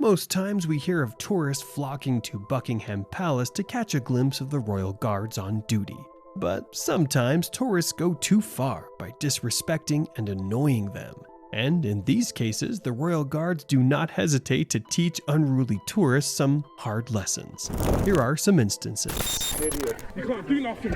Most times we hear of tourists flocking to Buckingham Palace to catch a glimpse of the royal guards on duty. But sometimes tourists go too far by disrespecting and annoying them. And in these cases, the royal guards do not hesitate to teach unruly tourists some hard lessons. Here are some instances. You can't do nothing.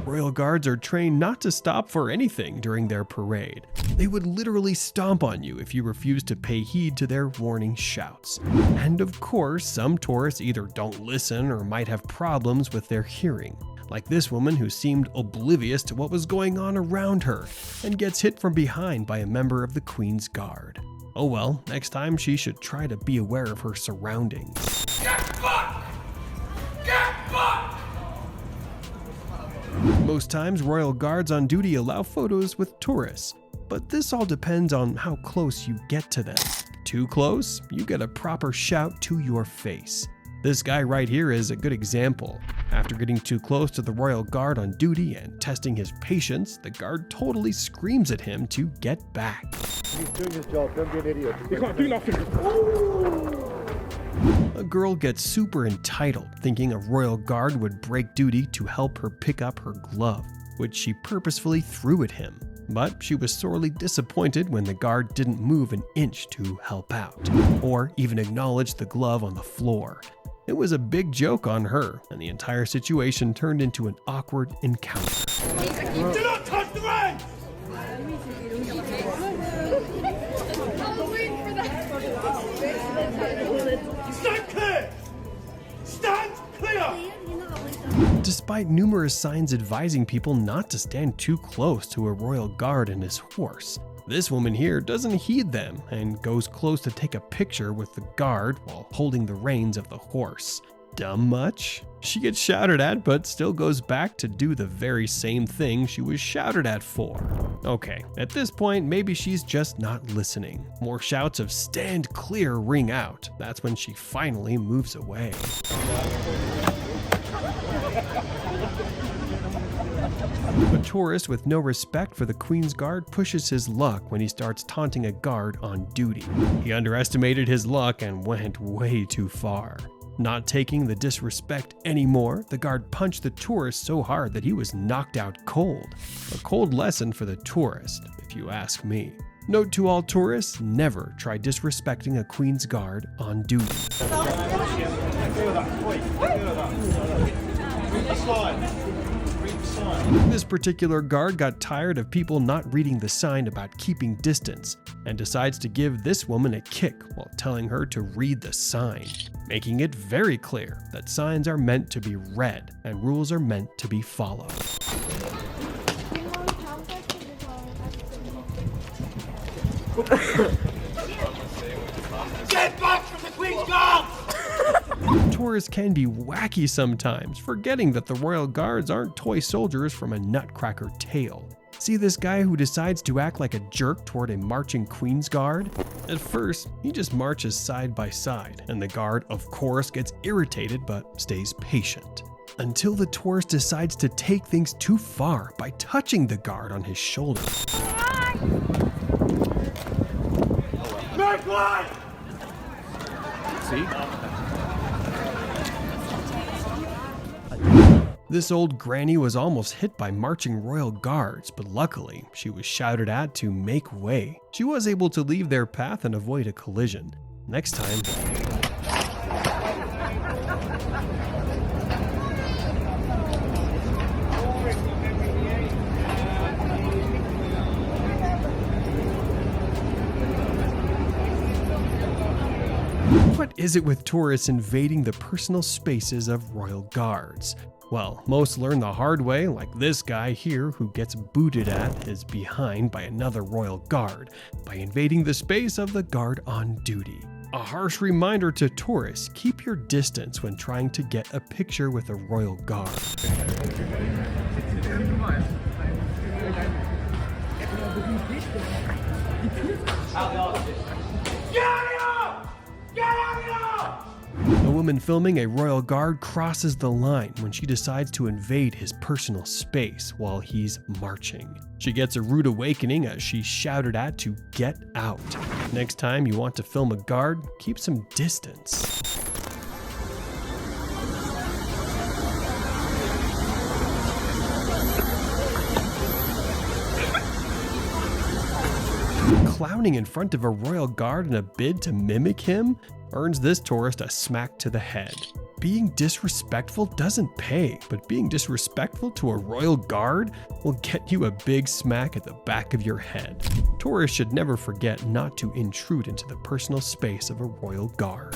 Royal guards are trained not to stop for anything during their parade. They would literally stomp on you if you refuse to pay heed to their warning shouts. And of course, some tourists either don't listen or might have problems with their hearing. Like this woman who seemed oblivious to what was going on around her and gets hit from behind by a member of the Queen's Guard. Oh well, next time she should try to be aware of her surroundings. Get fucked! Get fucked! Most times, royal guards on duty allow photos with tourists, but this all depends on how close you get to them. Too close, you get a proper shout to your face. This guy right here is a good example. After getting too close to the royal guard on duty and testing his patience, the guard totally screams at him to get back. He's doing his job, don't be an idiot. You can't do nothing. A girl gets super entitled, thinking a royal guard would break duty to help her pick up her glove, which she purposefully threw at him. But she was sorely disappointed when the guard didn't move an inch to help out, or even acknowledge the glove on the floor. It was a big joke on her, and the entire situation turned into an awkward encounter. Do not touch the reins! Stand clear! Stand clear! Despite numerous signs advising people not to stand too close to a royal guard and his horse, this woman here doesn't heed them and goes close to take a picture with the guard while holding the reins of the horse. Dumb much? She gets shouted at but still goes back to do the very same thing she was shouted at for. Okay, at this point maybe she's just not listening. More shouts of "stand clear" ring out. That's when she finally moves away. A tourist with no respect for the Queen's Guard pushes his luck when he starts taunting a guard on duty. He underestimated his luck and went way too far. Not taking the disrespect anymore, the guard punched the tourist so hard that he was knocked out cold. A cold lesson for the tourist, if you ask me. Note to all tourists, never try disrespecting a Queen's Guard on duty. This particular guard got tired of people not reading the sign about keeping distance and decides to give this woman a kick while telling her to read the sign, making it very clear that signs are meant to be read and rules are meant to be followed. Get back from the Queen's Guard! Tourists can be wacky sometimes, forgetting that the royal guards aren't toy soldiers from a nutcracker tale. See this guy who decides to act like a jerk toward a marching Queen's Guard? At first, he just marches side by side, and the guard, of course, gets irritated but stays patient. Until the tourist decides to take things too far by touching the guard on his shoulder. Make way! See? This old granny was almost hit by marching royal guards, but luckily, she was shouted at to make way. She was able to leave their path and avoid a collision. Next time... What is it with tourists invading the personal spaces of royal guards? Well, most learn the hard way, like this guy here who gets booted at his behind by another royal guard by invading the space of the guard on duty. A harsh reminder to tourists, keep your distance when trying to get a picture with a royal guard. A woman filming a royal guard crosses the line when she decides to invade his personal space while he's marching. She gets a rude awakening as she's shouted at to get out. Next time you want to film a guard, keep some distance. Clowning in front of a royal guard in a bid to mimic him earns this tourist a smack to the head. Being disrespectful doesn't pay, but being disrespectful to a royal guard will get you a big smack at the back of your head. Tourists should never forget not to intrude into the personal space of a royal guard.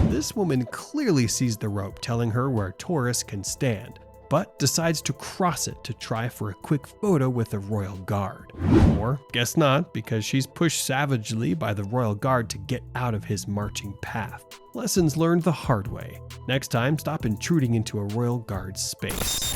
This woman clearly sees the rope telling her where tourists can stand, but decides to cross it to try for a quick photo with the royal guard. Or, guess not, because she's pushed savagely by the royal guard to get out of his marching path. Lessons learned the hard way. Next time, stop intruding into a royal guard's space.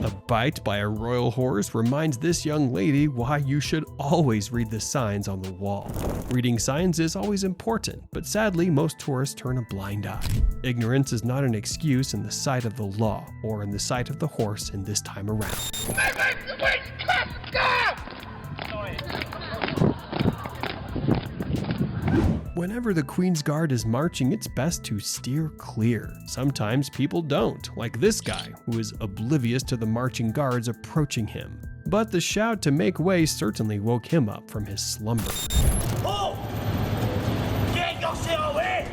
A bite by a royal horse reminds this young lady why you should always read the signs on the wall. Reading signs is always important, but sadly most tourists turn a blind eye. Ignorance is not an excuse in the sight of the law or in the sight of the horse in this time around. Whenever the Queen's Guard is marching, it's best to steer clear. Sometimes people don't, like this guy, who is oblivious to the marching guards approaching him. But the shout to make way certainly woke him up from his slumber. Oh! Get yourself away!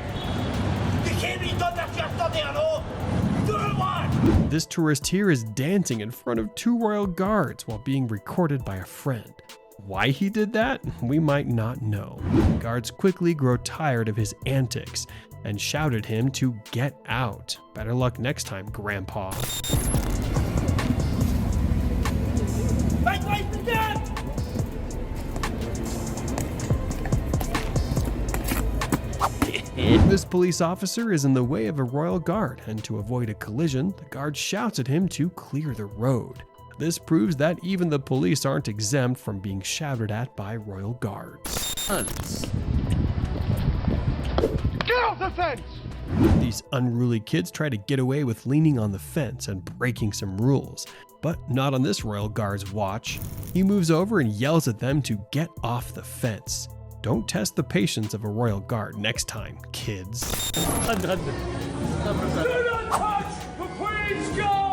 This tourist here is dancing in front of 2 royal guards while being recorded by a friend. Why he did that, we might not know. The guards quickly grow tired of his antics and shouted him to get out. Better luck next time, Grandpa. This police officer is in the way of a royal guard, and to avoid a collision, the guard shouts at him to clear the road. This proves that even the police aren't exempt from being shouted at by royal guards. Get off the fence! These unruly kids try to get away with leaning on the fence and breaking some rules, but not on this royal guard's watch. He moves over and yells at them to get off the fence. Don't test the patience of a royal guard next time, kids. Do not touch the Queen's Guard!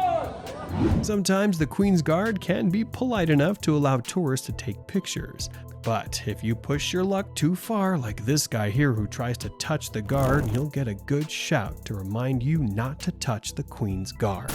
Sometimes the Queen's Guard can be polite enough to allow tourists to take pictures. But if you push your luck too far, like this guy here who tries to touch the guard, you'll get a good shout to remind you not to touch the Queen's Guard.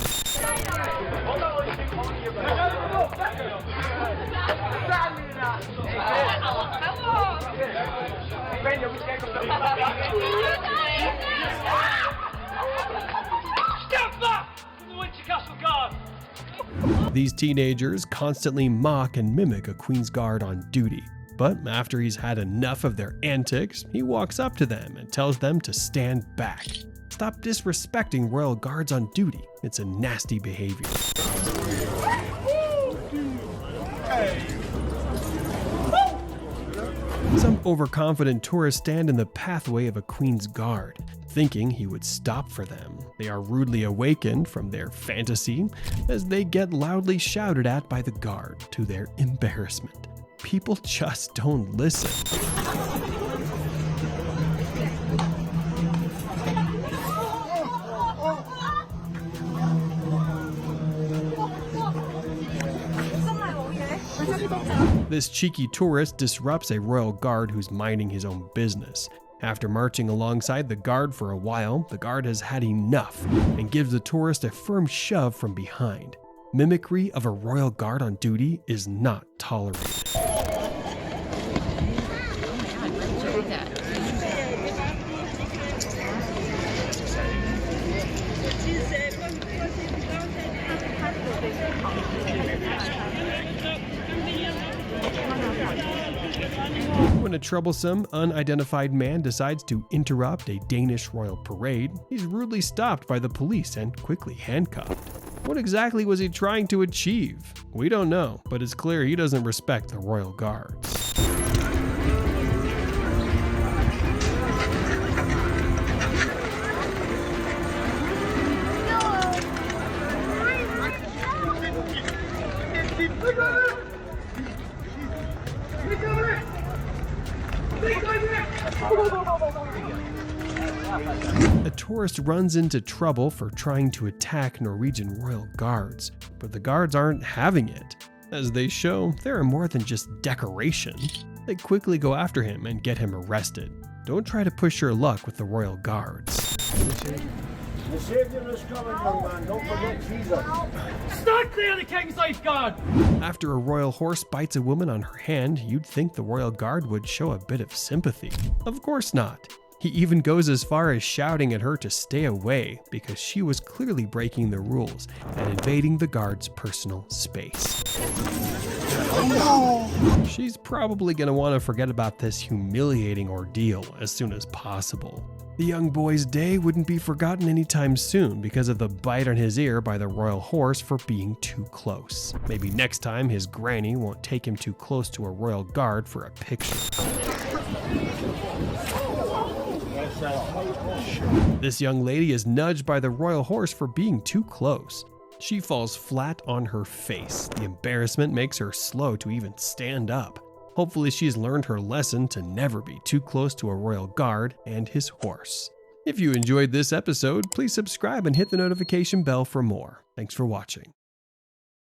These teenagers constantly mock and mimic a Queen's Guard on duty. But after he's had enough of their antics, he walks up to them and tells them to stand back. Stop disrespecting royal guards on duty. It's a nasty behavior. Some overconfident tourists stand in the pathway of a Queen's Guard, thinking he would stop for them. They are rudely awakened from their fantasy as they get loudly shouted at by the guard to their embarrassment. People just don't listen. This cheeky tourist disrupts a royal guard who's minding his own business. After marching alongside the guard for a while, the guard has had enough and gives the tourist a firm shove from behind. Mimicry of a royal guard on duty is not tolerated. When a troublesome, unidentified man decides to interrupt a Danish royal parade, he's rudely stopped by the police and quickly handcuffed. What exactly was he trying to achieve? We don't know, but it's clear he doesn't respect the royal guards. A tourist runs into trouble for trying to attack Norwegian royal guards, but the guards aren't having it. As they show, they are more than just decoration. They quickly go after him and get him arrested. Don't try to push your luck with the royal guards. The Saviour is coming, young man. Don't forget Jesus. Stand clear of the king's lifeguard! After a royal horse bites a woman on her hand, you'd think the royal guard would show a bit of sympathy. Of course not. He even goes as far as shouting at her to stay away because she was clearly breaking the rules and invading the guard's personal space. She's probably going to want to forget about this humiliating ordeal as soon as possible. The young boy's day wouldn't be forgotten anytime soon because of the bite on his ear by the royal horse for being too close. Maybe next time his granny won't take him too close to a royal guard for a picture. This young lady is nudged by the royal horse for being too close. She falls flat on her face. The embarrassment makes her slow to even stand up. Hopefully she's learned her lesson to never be too close to a royal guard and his horse. If you enjoyed this episode, please subscribe and hit the notification bell for more. Thanks for watching.